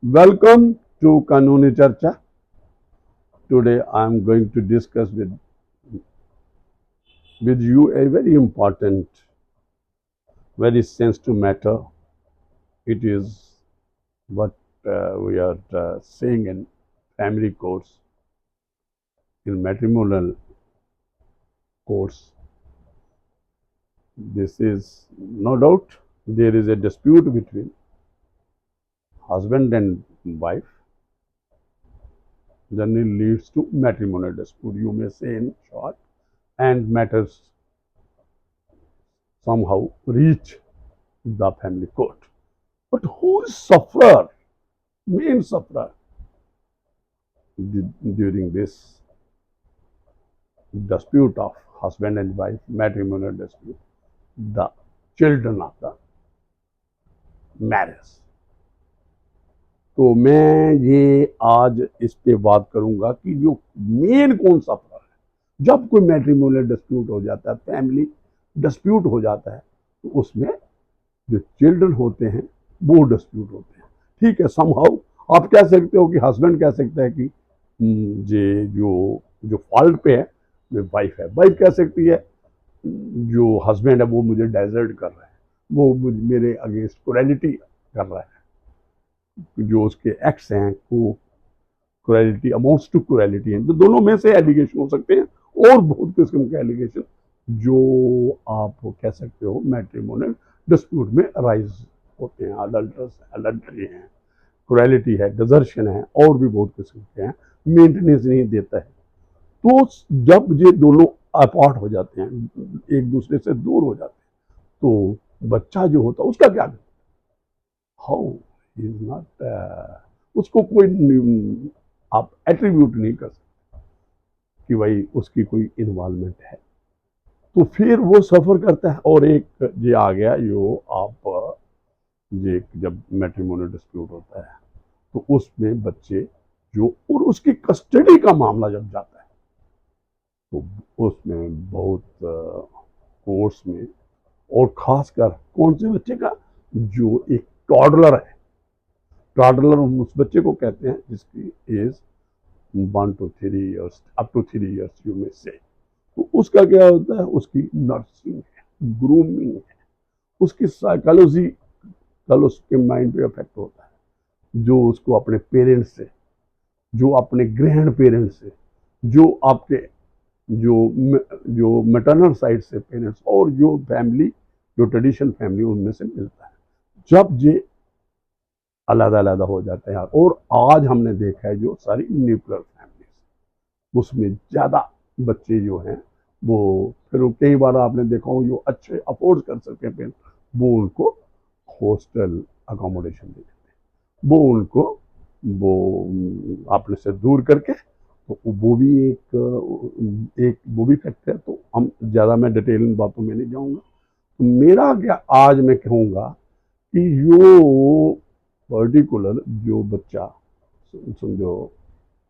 Welcome to Kanooni Charcha. Today I am going to discuss with you a very important, very sensitive matter. It is what we are saying in family courts, in matrimonial courts. This is no doubt there is a dispute between husband and wife. Then it leads to matrimonial dispute, you may say in short, and matters somehow reach the family court. But who is sufferer, main sufferer during this dispute of husband and wife, matrimonial dispute? The children of the marriage. तो मैं ये आज इस पे बात करूंगा कि जो मेन कौन सफर है जब कोई मैट्रिमोनियल डिस्प्यूट हो जाता है, फैमिली डिस्प्यूट हो जाता है, तो उसमें जो चिल्ड्रन होते हैं वो डिस्प्यूट होते हैं। ठीक है, समहाउ आप कह सकते हो कि हस्बैंड कह सकता है कि ये जो जो फॉल्ट पे है वो वाइफ है, वाइफ कह सकती है जो हस्बैंड है वो मुझे डेजर्ट कर रहा है, वो मेरे अगेंस्ट क्रुएलिटी कर रहा है, जो उसके एक्ट्स हैं वो क्रुएलिटी अमाउंट्स टू क्रुएलिटी हैं। तो दोनों में से एलिगेशन हो सकते हैं और बहुत किस्म के एलिगेशन जो आप कह सकते हो मैट्रिमोनियल डिस्प्यूट में राइज होते हैं। अडल्ट्री है, क्रुएलिटी है, डिजर्शन है, और भी बहुत किस्म के हैं। मेंटेनेंस नहीं देता है। तो जब ये दोनों अपार्ट हो जाते हैं, एक दूसरे से दूर हो जाते हैं, तो बच्चा जो होता है उसका क्या, हाउ इज नॉट, उसको कोई आप एट्रीब्यूट नहीं कर सकते कि भाई उसकी कोई इन्वॉल्वमेंट है, तो फिर वो सफर करता है। और एक ये आ गया जो आप ये जब मैट्रिमोनियल डिस्प्यूट होता है तो उसमें बच्चे जो और उसकी कस्टडी का मामला जब जाता है तो उसमें बहुत कोर्ट्स में, और खासकर कौन से बच्चे का, जो एक टॉडलर है, टॉडलर उस बच्चे को कहते हैं जिसकी age 1 to 3 years, up to 3 years यू में से। तो उसका क्या होता है, उसकी नर्सिंग है, ग्रूमिंग है, उसकी साइकोलॉजी कल उसके माइंड पे इफेक्ट होता है, जो उसको अपने पेरेंट्स से, जो अपने ग्रैंड पेरेंट्स से, जो आपके जो मैटरनल साइड से पेरेंट्स, और जो फैमिली, जो ट्रेडिशन फैमिली उनमें से मिलता है, जब ये अलग अलग हो जाते हैं। और आज हमने देखा है जो सारी न्यूक्लियर फैमिली, उसमें ज़्यादा बच्चे जो हैं वो, फिर कई बार आपने देखा हो जो अच्छे अफोर्ड कर सकते हैं पेरेंट्स, वो उनको हॉस्टल अकोमोडेशन दे देते हैं, वो उनको वो अपने से दूर करके, तो वो भी एक वो भी फैक्ट है। तो हम ज़्यादा, मैं डिटेल इन बातों में नहीं जाऊँगा। तो मेरा क्या आज मैं कहूँगा कि जो पर्टिकुलर जो बच्चा, समझो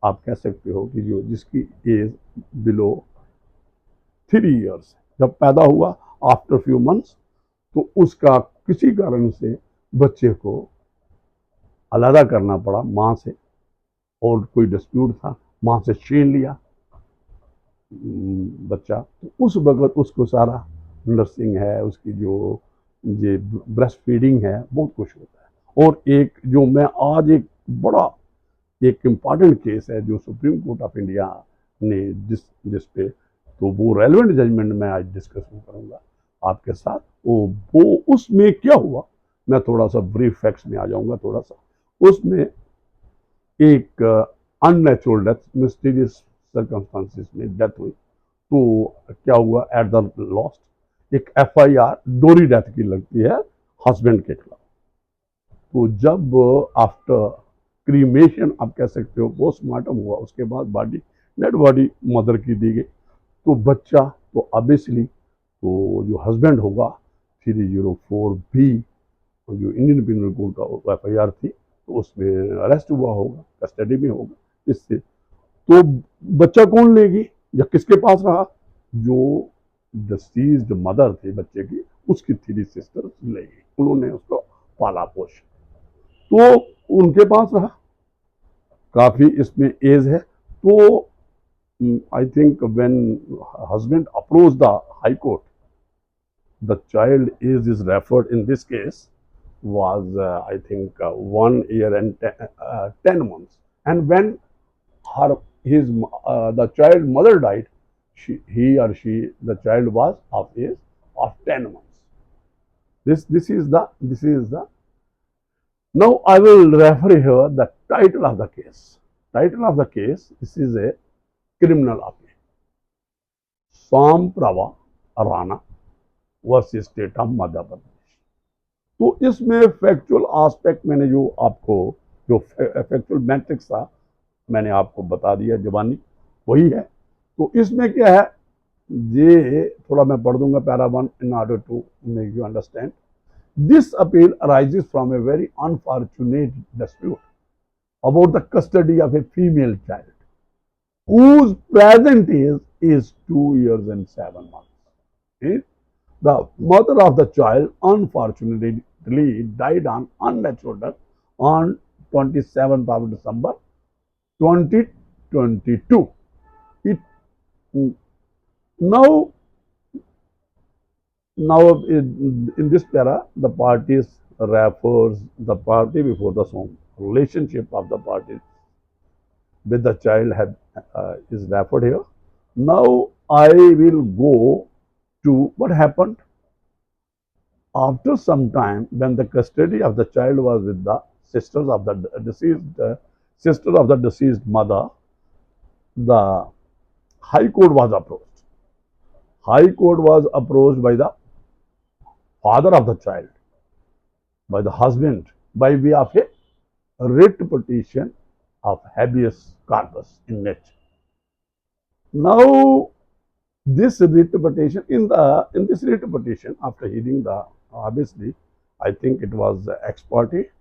आप कह सकते हो कि जो जिसकी एज बिलो 3 years जब पैदा हुआ, आफ्टर फ्यू मंथ्स, तो उसका किसी कारण से बच्चे को अलग करना पड़ा माँ से, और कोई डिस्प्यूट था, माँ से छीन लिया बच्चा, तो उस वक्त उसको सारा नर्सिंग है, उसकी जो ये ब्रेस्ट फीडिंग है, बहुत कुछ होता है। और एक जो मैं आज बड़ा एक इम्पॉर्टेंट केस है जो सुप्रीम कोर्ट ऑफ इंडिया ने जिस पे, तो वो रेलेवेंट जजमेंट में आज डिस्कस करूंगा आपके साथ। वो उसमें क्या हुआ, मैं थोड़ा सा ब्रीफ फैक्ट्स में आ जाऊंगा थोड़ा सा। उसमें एक अननेचुरल डेथ, मिस्टीरियस सर्कमस्टांसिस में डेथ हुई। तो क्या हुआ, एट द लॉस्ट एक FIR डोरी डेथ की लगती है हस्बैंड के खिलाफ। तो जब आफ्टर क्रीमेशन, आप कह सकते हो पोस्टमार्टम हुआ, उसके बाद बॉडी, डेड बॉडी मदर की दी गई, तो बच्चा तो ऑब्वियसली तो जो हस्बैंड होगा 304B जो इंडियन पिनल कोड का FIR थी, तो उसमें अरेस्ट हुआ होगा, कस्टडी में होगा। इससे तो बच्चा कौन लेगी या किसके पास रहा, जो डिसीज्ड मदर थी बच्चे की, उसकी 3 सिस्टर्स लेगी, उन्होंने उसको पाला पोषा। तो उनके पास रहा, काफी इसमें एज है। तो I think when husband approach the high court, the child age is referred in this case was I think 1 year and 10 months. And when her his the child mother died, the child was of age of 10 months. This is the now I will refer here the title of the case. Title of the case, this is a criminal appeal, Samprava Rana versus state of Madhya Pradesh. तो इसमें factual aspect मैंने जो आपको जो factual matrix था मैंने आपको बता दिया, जबानी वही है। तो इसमें क्या है, ये थोड़ा मैं पढ़ दूंगा para 1 in order to make you understand. This appeal arises from a very unfortunate dispute about the custody of a female child whose present age is 2 years and 7 months. The mother of the child unfortunately died on unnatural death on 27th of December 2022. It now in this para the parties refers the party before the home, relationship of the parties with the child is referred here. Now I will go to what happened after some time when the custody of the child was with the sisters of the deceased mother. The High Court was approached. High Court was approached by the father of the child, by the husband, by way of a writ petition of habeas corpus in nature. Now this writ petition, in this writ petition, after hearing the, obviously I think it was ex parte,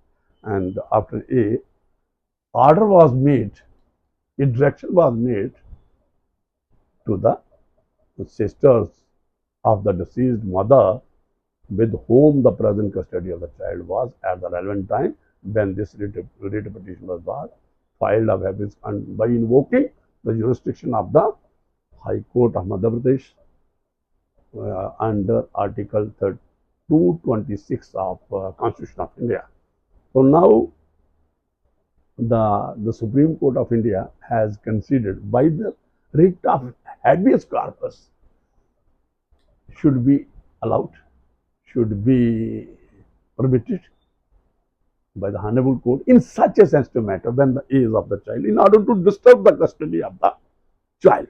and after a order was made, a direction was made to the sisters of the deceased mother with whom the present custody of the child was at the relevant time when this writ petition was filed of habeas, and by invoking the jurisdiction of the High Court of Madhya Pradesh under Article 226 of Constitution of India. So now the Supreme Court of India has considered by the writ of habeas corpus should be allowed, should be permitted by the Hon'ble Court in such a sensitive matter when the age of the child, in order to disturb the custody of the child.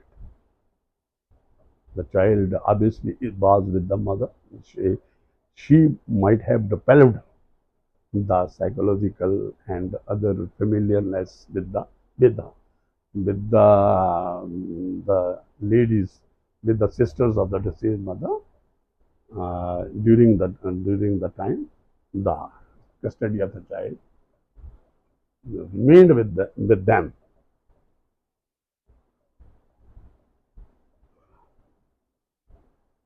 The child obviously was with the mother. She might have developed the psychological and other familiarness with the ladies, with the sisters of the deceased mother during the time the custody of the child remained with them.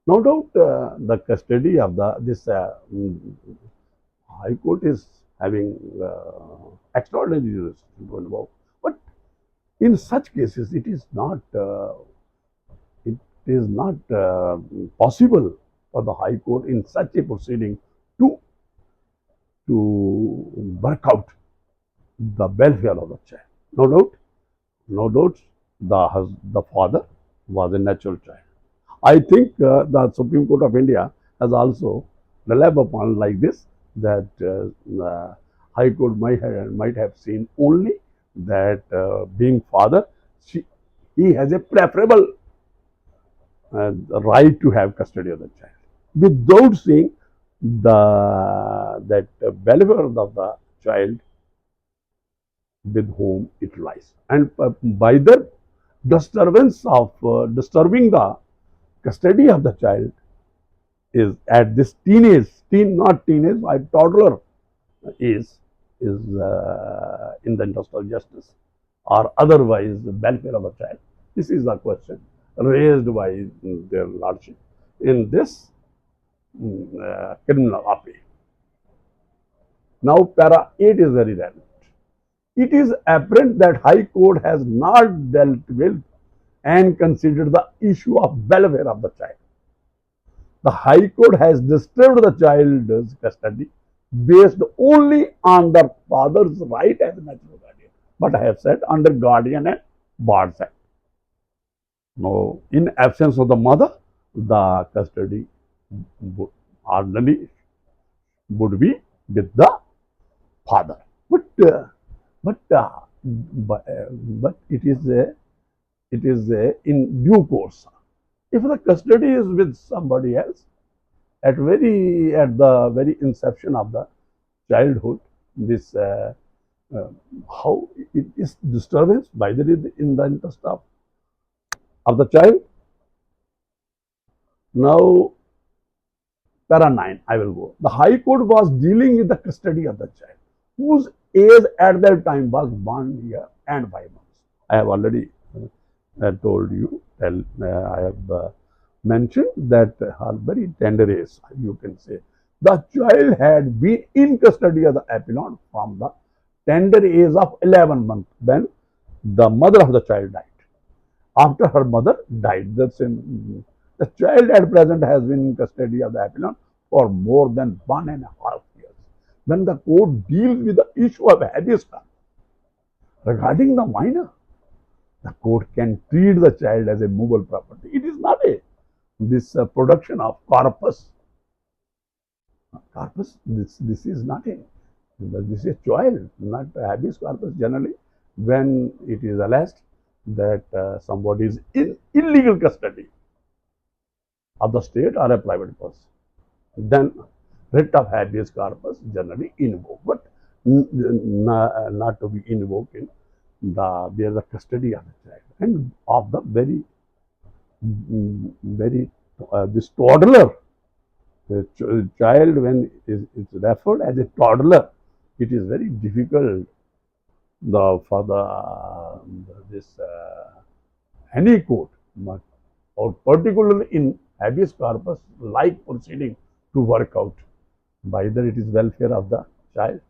No doubt the custody of this High Court is having extraordinary jurisdiction to involve. But in such cases, it is not possible for the High Court in such a proceeding to work out the welfare of the child. No doubt, the father was a natural child. I think the Supreme Court of India has also relied upon like this, that the High Court might have seen only that being father, he has a preferable right to have custody of the child, without seeing that welfare of the child with whom it lies, and by the disturbance of disturbing the custody of the child is at this toddler is in the interest of justice or otherwise the welfare of the child. This is the question raised by their lordship in this criminal appeal. Now para 8 is very relevant. it is apparent that High Court has not dealt with and considered the issue of welfare of the child. The High Court has disturbed the child's custody based only on the father's right as a natural guardian. But I have said under Guardian and Wards Act. Now, in absence of the mother, the custody would ordinarily would be with the father. But it is in due course. If the custody is with somebody else, at the very inception of the childhood, this how it is disturbance by the in the interest of the child. Now, para 9, I will go. The High Court was dealing with the custody of the child, whose age at that time was 1 year and 5 months. I have already told you, I have mentioned that her very tender age, you can say. The child had been in custody of the appellant from the tender age of 11 months when the mother of the child died. After her mother died, the child at present has been in custody of the appellant for more than 1.5 years. When the court deals with the issue of habeas corpus regarding the minor, the court can treat the child as a movable property. It is not this production of corpus. This is not this is a child, not habeas corpus. Generally, when it is alleged that somebody is in illegal custody of the state or a private person, then writ of habeas corpus generally invoked, but not to be invoked in where the custody of the child and of the very this toddler. The child, when is referred as a toddler, it is very difficult for any court, or particularly in habeas corpus like proceeding, to work out whether it is welfare of the child.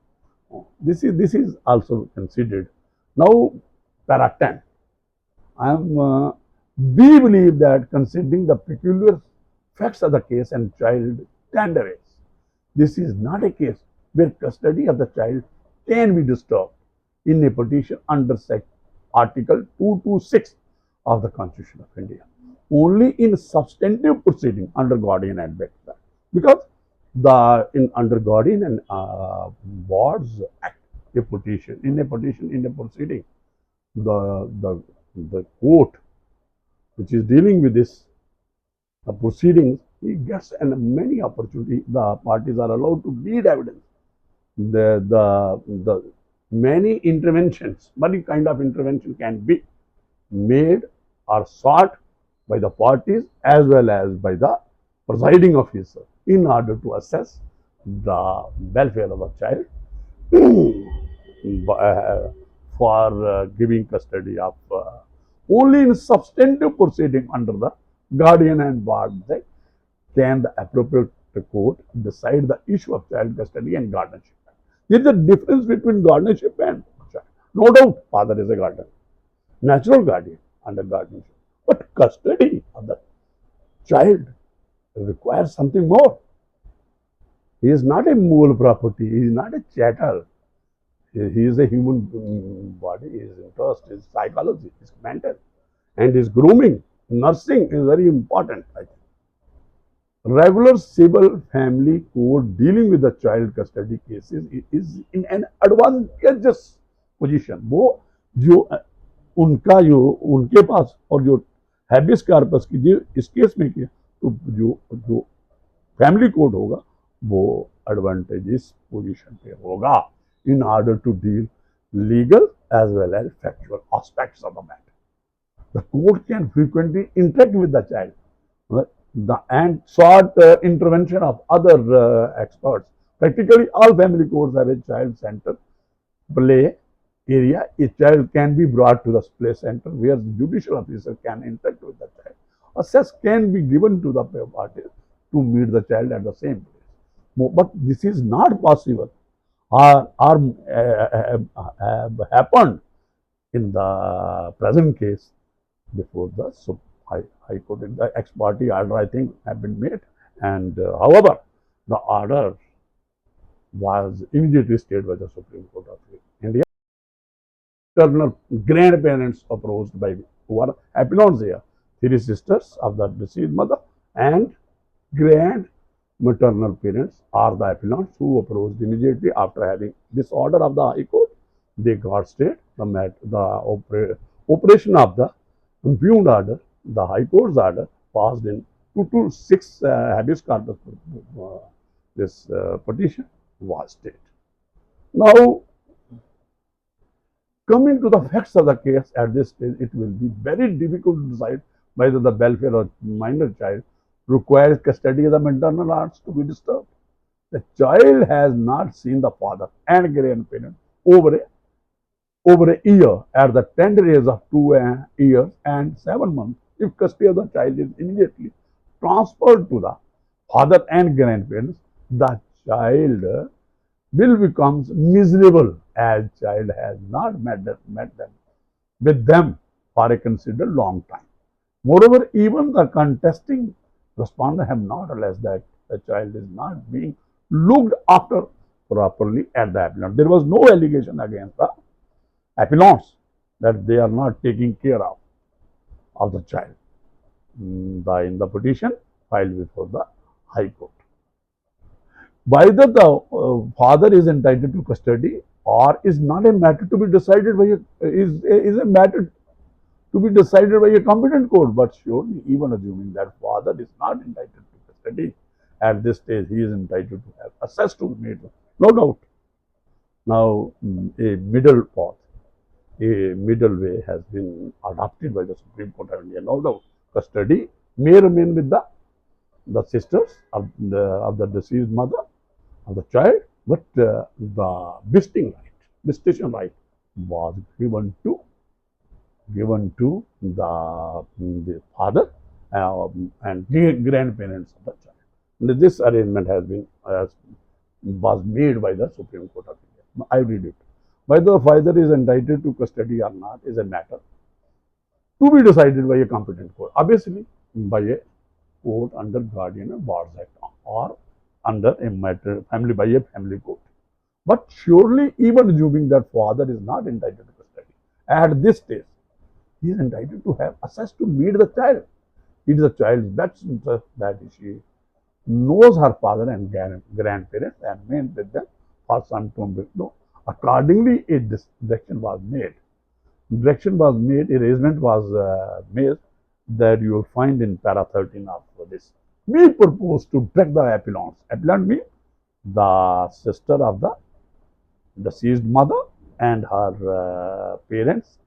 This is also considered. Now, para 10. We believe that considering the peculiar facts of the case and child tender age, this is not a case where custody of the child can be disturbed in a petition under Article 226 of the Constitution of India. Only in substantive proceeding under Guardian and Wards, because under Guardian and Wards Act, a proceeding, the court which is dealing with this proceedings, he gets many opportunities. The parties are allowed to lead evidence. The many interventions, many kind of intervention can be made or sought by the parties as well as by the presiding officer in order to assess the welfare of the child for giving custody of only in substantive proceeding under the Guardian and Wards Act can the appropriate court decide the issue of child custody and guardianship. There is a difference between guardianship and child. No doubt, father is a guardian, natural guardian under guardianship. But custody of the child requires something more. He is not a movable property. He is not a chattel. He is a human body. His interest, his psychology, his mental, and his grooming, nursing is very important, I think. Regular civil family court dealing with the child custody cases is in an advantageous position. वो उनके पास और जो habeas corpus की जो इस case में किया, तो जो फैमिली कोर्ट होगा वो advantageous position पे होगा in order to deal legal as well as factual aspects of the matter. The court can frequently interact with the child and sought intervention of other experts. Practically all family courts have a child center play area. A child can be brought to the play center where the judicial officer can interact with the child. Access can be given to the parties to meet the child at the same place. But this is not possible have happened in the present case before the High Court. The ex parte order, I think, have been made, and however, the order was immediately stayed by the Supreme Court of India. Maternal grandparents approached by who are appellants here, three sisters of the deceased mother, and grand maternal parents are the appellants who approached immediately after having this order of the High Court. They got stayed the operation of the impugned order. The High Court's order passed in 226 habeas corpus. This petition was stayed. Now, coming to the facts of the case at this stage, it will be very difficult to decide whether the welfare of minor child requires custody of the maternal arts to be disturbed. The child has not seen the father and grandparent over a year at the tender age of 2 years and 7 months. If custody of the child is immediately transferred to the father and grandparents, the child will become miserable as child has not met them with them for a considered long time. Moreover, even the contesting respondent have not alleged that the child is not being looked after properly at the appellant. There was no allegation against the appellants that they are not taking care of the child in the petition filed before the High Court. Whether the father is entitled to custody or is not a matter to be decided by is a matter to be decided by a competent court. But surely, even assuming that father is not entitled to custody at this stage, he is entitled to have access to the matter, no doubt. Now, a middle path, a middle way has been adopted by the Supreme Court of India, no doubt. Custody may remain with the sisters of the deceased mother of the child, but the visitation right was given to the father and grandparents of the child. And this arrangement was made by the Supreme Court of India. I read it. Whether the father is entitled to custody or not is a matter to be decided by a competent court, obviously by a court under Guardian and Wards Act or under a matter by a family court. But surely, even assuming that father is not entitled to custody at this stage, he is entitled to have access to meet the child. It is the child's best interest that she knows her father and grandparents and remains with them for some time. Accordingly, a direction was made. Arrangement was made that you will find in para 13 of this. We propose to direct the appellants. Appellant means the sister of the deceased mother and her parents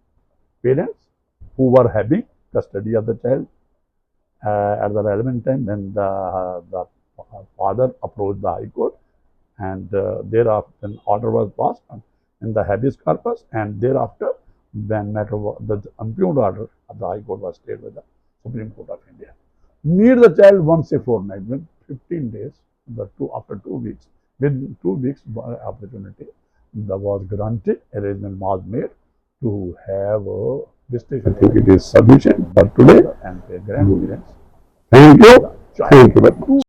who were having custody of the child at the relevant time when the father approached the High Court, and thereafter an order was passed in the habeas corpus, and thereafter when the impugned order of the High Court was stayed by the Supreme Court of India. Meet the child once a fortnight, with 15 days, after 2 weeks. Within 2 weeks opportunity that was granted, arrangement was made to have a visitation. I think it is sufficient for today and grandparents. Thank you. Thank you.